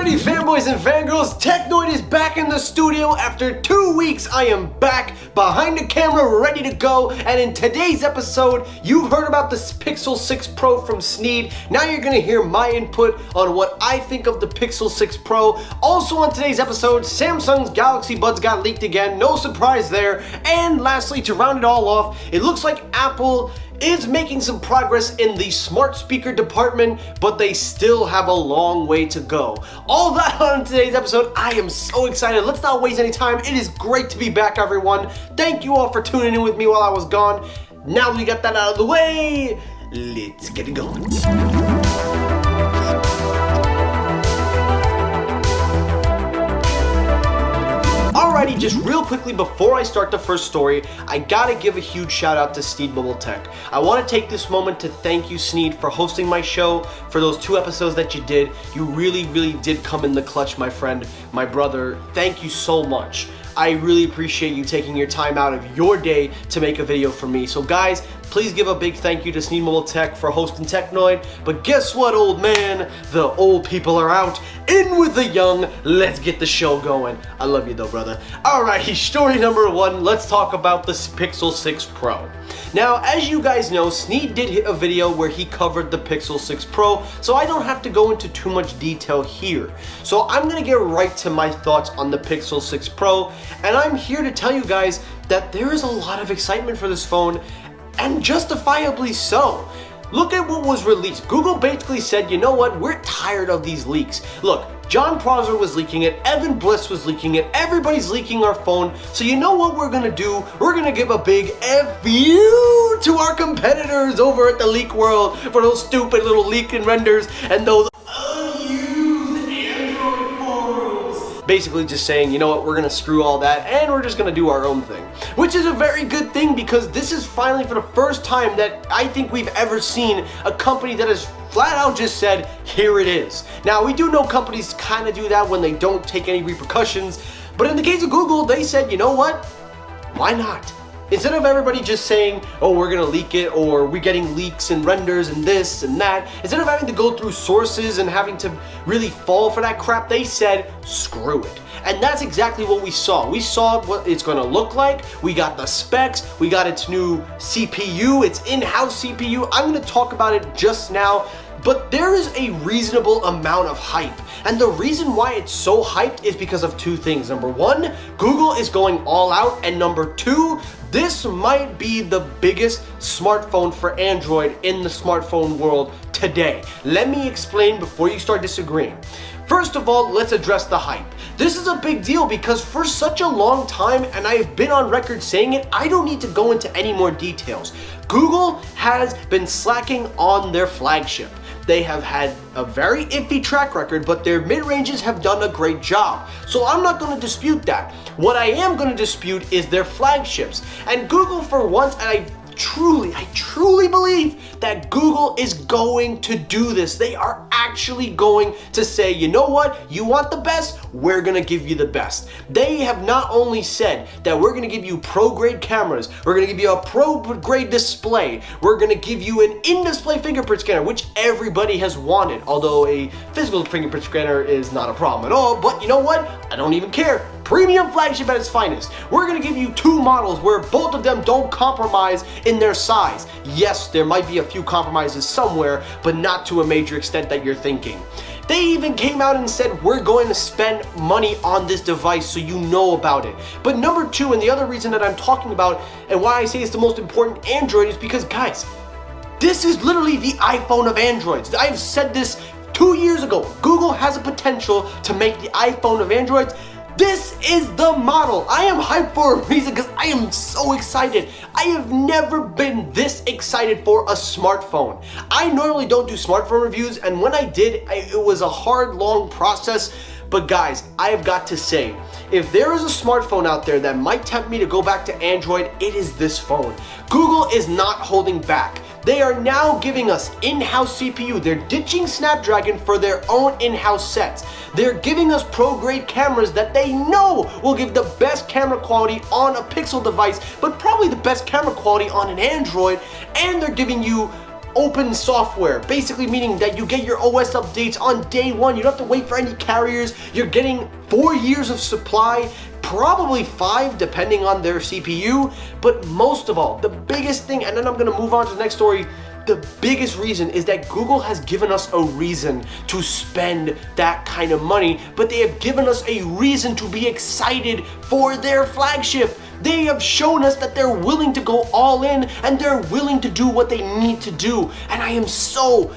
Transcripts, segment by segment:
Alrighty, fanboys and fangirls, Technoid is back in the studio. After 2 weeks, I am back behind the camera, ready to go. And in today's episode, you've heard about the Pixel 6 Pro from Sneed. Now you're gonna hear my input on what I think of the Pixel 6 Pro. Also on today's episode, Samsung's Galaxy Buds got leaked again, no surprise there. And lastly, to round it all off, it looks like Apple is making some progress in the smart speaker department, but they still have a long way to go. All that on today's episode. I am so excited. Let's not waste any time. It is great to be back, everyone. Thank you all for tuning in with me while I was gone. Now that we got that out of the way, let's get it going. Alrighty, just real quickly before I start the first story, I gotta give a huge shout out to Sneed Mobile Tech. I want to take this moment to thank you, Sneed, for hosting my show, for those 2 episodes that you did. You really did come in the clutch, my friend, my brother. Thank you so much. I really appreciate you taking your time out of your day to make a video for me. So guys, please give a big thank you to Sneed Mobile Tech for hosting Technoid. But guess what, old man? The old people are out. In with the young. Let's get the show going. I love you though, brother. Alrighty, story number 1. Let's talk about the Pixel 6 Pro. Now, as you guys know, Sneed did hit a video where he covered the Pixel 6 Pro, so I don't have to go into too much detail here. So I'm gonna get right to my thoughts on the Pixel 6 Pro, and I'm here to tell you guys that there is a lot of excitement for this phone, and justifiably so. Look at what was released. Google basically said, you know what, we're tired of these leaks. Look, John Prosser was leaking it, Evan Bliss was leaking it, everybody's leaking our phone, so you know what we're gonna do? We're gonna give a big F you to our competitors over at the Leak World for those stupid little leaking renders and those unused Android forums. Basically just saying, you know what, we're gonna screw all that and we're just gonna do our own thing. Which is a very good thing because this is finally for the first time that I think we've ever seen a company that has flat out just said, here it is. Now, we do know companies kind of do that when they don't take any repercussions, but in the case of Google, they said, you know what? Why not? Instead of everybody just saying, oh, we're gonna leak it, or we're getting leaks and renders and this and that, instead of having to go through sources and having to really fall for that crap, they said, screw it. And that's exactly what we saw. We saw what it's gonna look like. We got the specs. We got its new CPU, its in-house CPU. I'm gonna talk about it just now, but there is a reasonable amount of hype. And the reason why it's so hyped is because of 2 things. Number 1, Google is going all out. And number 2, this might be the biggest smartphone for Android in the smartphone world today. Let me explain before you start disagreeing. First of all, let's address the hype. This is a big deal because for such a long time, and I've been on record saying it, I don't need to go into any more details. Google has been slacking on their flagship. They have had a very iffy track record, but their mid-ranges have done a great job. So I'm not going to dispute that. What I am going to dispute is their flagships. And Google, for once, and I truly believe that Google is going to do this. They are actually going to say, you know what, you want the best, we're gonna give you the best. They have not only said that we're gonna give you pro-grade cameras, we're gonna give you a pro-grade display, we're gonna give you an in-display fingerprint scanner, which everybody has wanted, although a physical fingerprint scanner is not a problem at all, but you know what, I don't even care. Premium flagship at its finest. We're gonna give you 2 models where both of them don't compromise in their size. Yes, there might be a few compromises somewhere, but not to a major extent that you're thinking. They even came out and said, we're going to spend money on this device so you know about it. But number 2, and the other reason that I'm talking about and why I say it's the most important Android is because, guys, this is literally the iPhone of Androids. I've said this 2 years ago. Google has a potential to make the iPhone of Androids. This is the model. I am hyped for a reason because I am so excited. I have never been this excited for a smartphone. I normally don't do smartphone reviews, and when I did, it was a hard, long process. But guys, I have got to say, if there is a smartphone out there that might tempt me to go back to Android, it is this phone. Google is not holding back. They are now giving us in-house CPU. They're ditching Snapdragon for their own in-house sets. They're giving us pro-grade cameras that they know will give the best camera quality on a Pixel device, but probably the best camera quality on an Android. And they're giving you open software, basically meaning that you get your OS updates on day one. You don't have to wait for any carriers. You're getting 4 years of supply, probably 5 depending on their CPU. But most of all, the biggest thing, and then I'm gonna move on to the next story, the biggest reason is that Google has given us a reason to spend that kind of money, but they have given us a reason to be excited for their flagship. They have shown us that they're willing to go all in and they're willing to do what they need to do. And I am so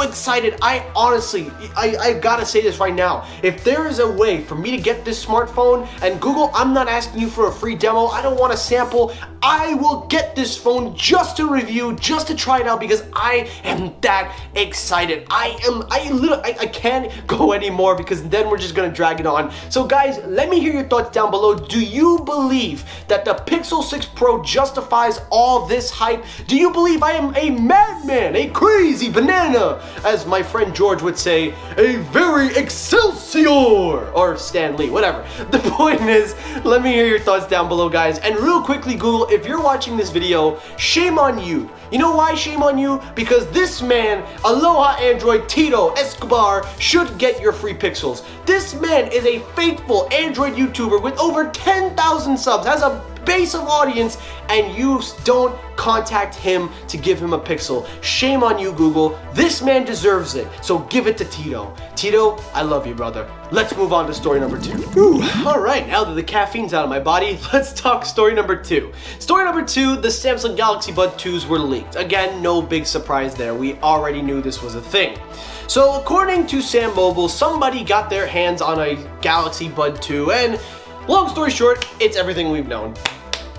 excited. I honestly, I gotta say this right now. If there is a way for me to get this smartphone, and Google, I'm not asking you for a free demo. I don't want a sample. I will get this phone just to review, just to try it out, because I am that excited. I can't go anymore, because then we're just gonna drag it on. So guys, let me hear your thoughts down below. Do you believe that the Pixel 6 Pro justifies all this hype? Do you believe I am a madman, a crazy banana, as my friend George would say, a very Excelsior, or Stan Lee, whatever. The point is, let me hear your thoughts down below, guys. And real quickly, Google, if you're watching this video, shame on you. You know why shame on you? Because this man, Aloha Android Tito Escobar, should get your free pixels. This man is a faithful Android YouTuber with over 10,000 subs, has a base of audience, and you don't contact him to give him a pixel. Shame on you, Google. This man deserves it, so give it to Tito. Tito, I love you, brother. Let's move on to story number 2. Alright, now that the caffeine's out of my body, let's talk story number 2. Story number 2, the Samsung Galaxy Buds 2s were leaked. Again, no big surprise there. We already knew this was a thing. So according to Sam Mobile, somebody got their hands on a Galaxy Bud 2, and long story short, it's everything we've known.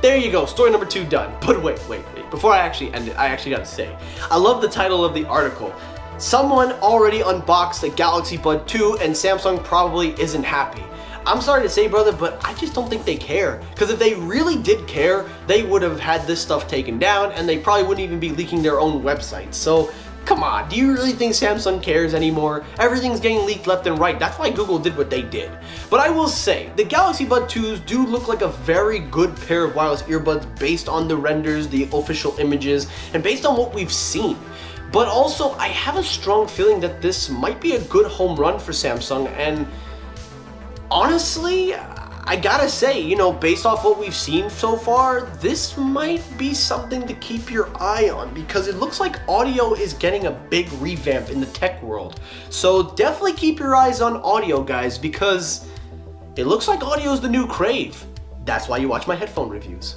There you go, story number 2 done. But wait. Before I actually end it, I actually gotta say, I love the title of the article. Someone already unboxed the Galaxy Bud 2 and Samsung probably isn't happy. I'm sorry to say, brother, but I just don't think they care. Because if they really did care, they would have had this stuff taken down, and they probably wouldn't even be leaking their own websites. So, come on, do you really think Samsung cares anymore? Everything's getting leaked left and right. That's why Google did what they did. But I will say, the Galaxy Bud 2s do look like a very good pair of wireless earbuds based on the renders, the official images, and based on what we've seen. But also, I have a strong feeling that this might be a good home run for Samsung, and honestly, I gotta say, you know, based off what we've seen so far, this might be something to keep your eye on, because it looks like audio is getting a big revamp in the tech world. So definitely keep your eyes on audio, guys, because it looks like audio is the new crave. That's why you watch my headphone reviews.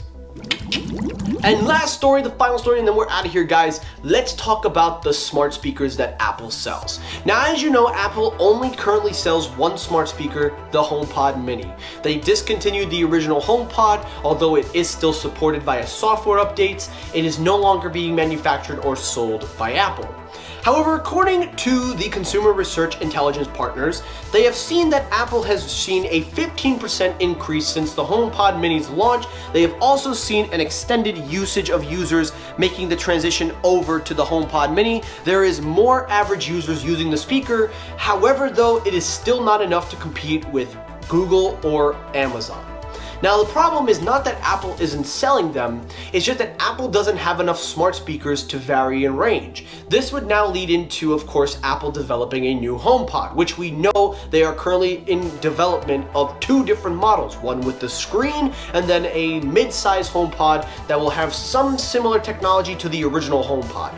And last story, the final story, and then we're out of here, guys. Let's talk about the smart speakers that Apple sells. Now, as you know, Apple only currently sells one smart speaker, the HomePod Mini. They discontinued the original HomePod, although it is still supported via software updates. It is no longer being manufactured or sold by Apple. However, according to the Consumer Research Intelligence Partners, they have seen that Apple has seen a 15% increase since the HomePod Mini's launch. They have also seen an extended usage of users making the transition over to the HomePod Mini. There is more average users using the speaker. However, though, it is still not enough to compete with Google or Amazon. Now, the problem is not that Apple isn't selling them, it's just that Apple doesn't have enough smart speakers to vary in range. This would now lead into, of course, Apple developing a new HomePod, which we know they are currently in development of 2 different models, one with the screen and then a mid-size HomePod that will have some similar technology to the original HomePod.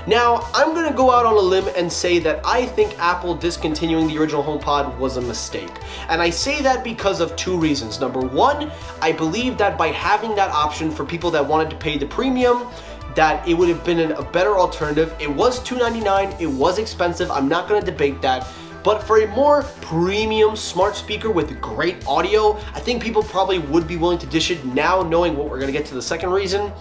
Now, I'm gonna go out on a limb and say that I think Apple discontinuing the original HomePod was a mistake. And I say that because of 2 reasons. Number 1, I believe that by having that option for people that wanted to pay the premium, that it would have been a better alternative. It was $299, it was expensive, I'm not gonna debate that. But for a more premium smart speaker with great audio, I think people probably would be willing to dish it now, knowing what we're gonna get to the second reason.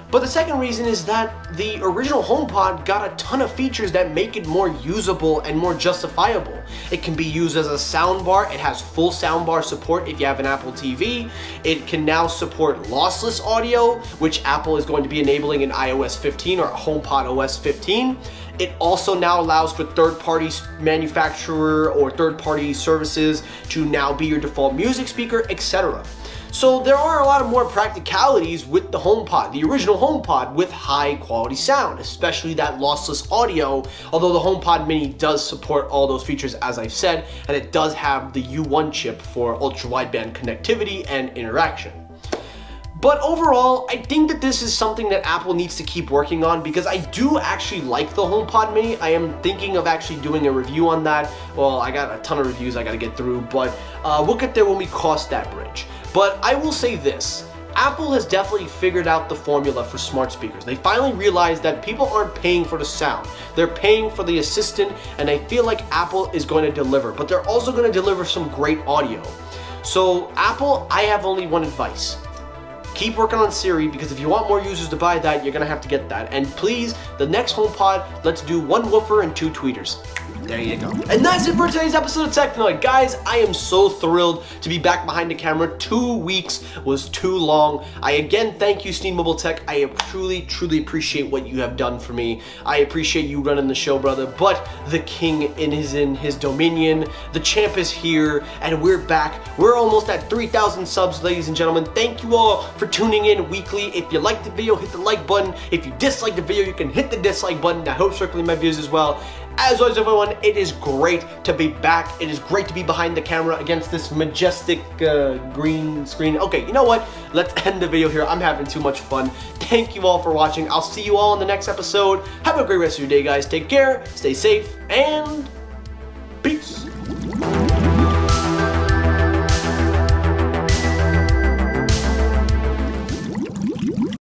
But the second reason is that the original HomePod got a ton of features that make it more usable and more justifiable. It can be used as a soundbar. It has full soundbar support if you have an Apple TV. It can now support lossless audio, which Apple is going to be enabling in iOS 15 or HomePod OS 15. It also now allows for third-party manufacturer or third-party services to now be your default music speaker, etc. So there are a lot of more practicalities with the HomePod, the original HomePod, with high quality sound, especially that lossless audio, although the HomePod Mini does support all those features as I've said, and it does have the U1 chip for ultra wideband connectivity and interaction. But overall, I think that this is something that Apple needs to keep working on, because I do actually like the HomePod Mini. I am thinking of actually doing a review on that. Well, I got a ton of reviews I gotta get through, but we'll get there when we cross that bridge. But I will say this, Apple has definitely figured out the formula for smart speakers. They finally realized that people aren't paying for the sound. They're paying for the assistant, and I feel like Apple is going to deliver, but they're also going to deliver some great audio. So Apple, I have only one advice. Keep working on Siri, because if you want more users to buy that, you're gonna have to get that. And please, the next HomePod, let's do 1 woofer and 2 tweeters. There you go. And that's it for today's episode of Technoid. Guys, I am so thrilled to be back behind the camera. 2 weeks was too long. I again thank you, Sneed Mobile Tech. I truly appreciate what you have done for me. I appreciate you running the show, brother. But the king is in his dominion. The champ is here, and we're back. We're almost at 3,000 subs, ladies and gentlemen. Thank you all for tuning in weekly. If you liked the video, hit the like button. If you dislike the video, you can hit the dislike button. That helps circulate my views as well. As always, everyone, it is great to be back. It is great to be behind the camera against this majestic green screen. Okay, you know what? Let's end the video here. I'm having too much fun. Thank you all for watching. I'll see you all in the next episode. Have a great rest of your day, guys. Take care, stay safe, and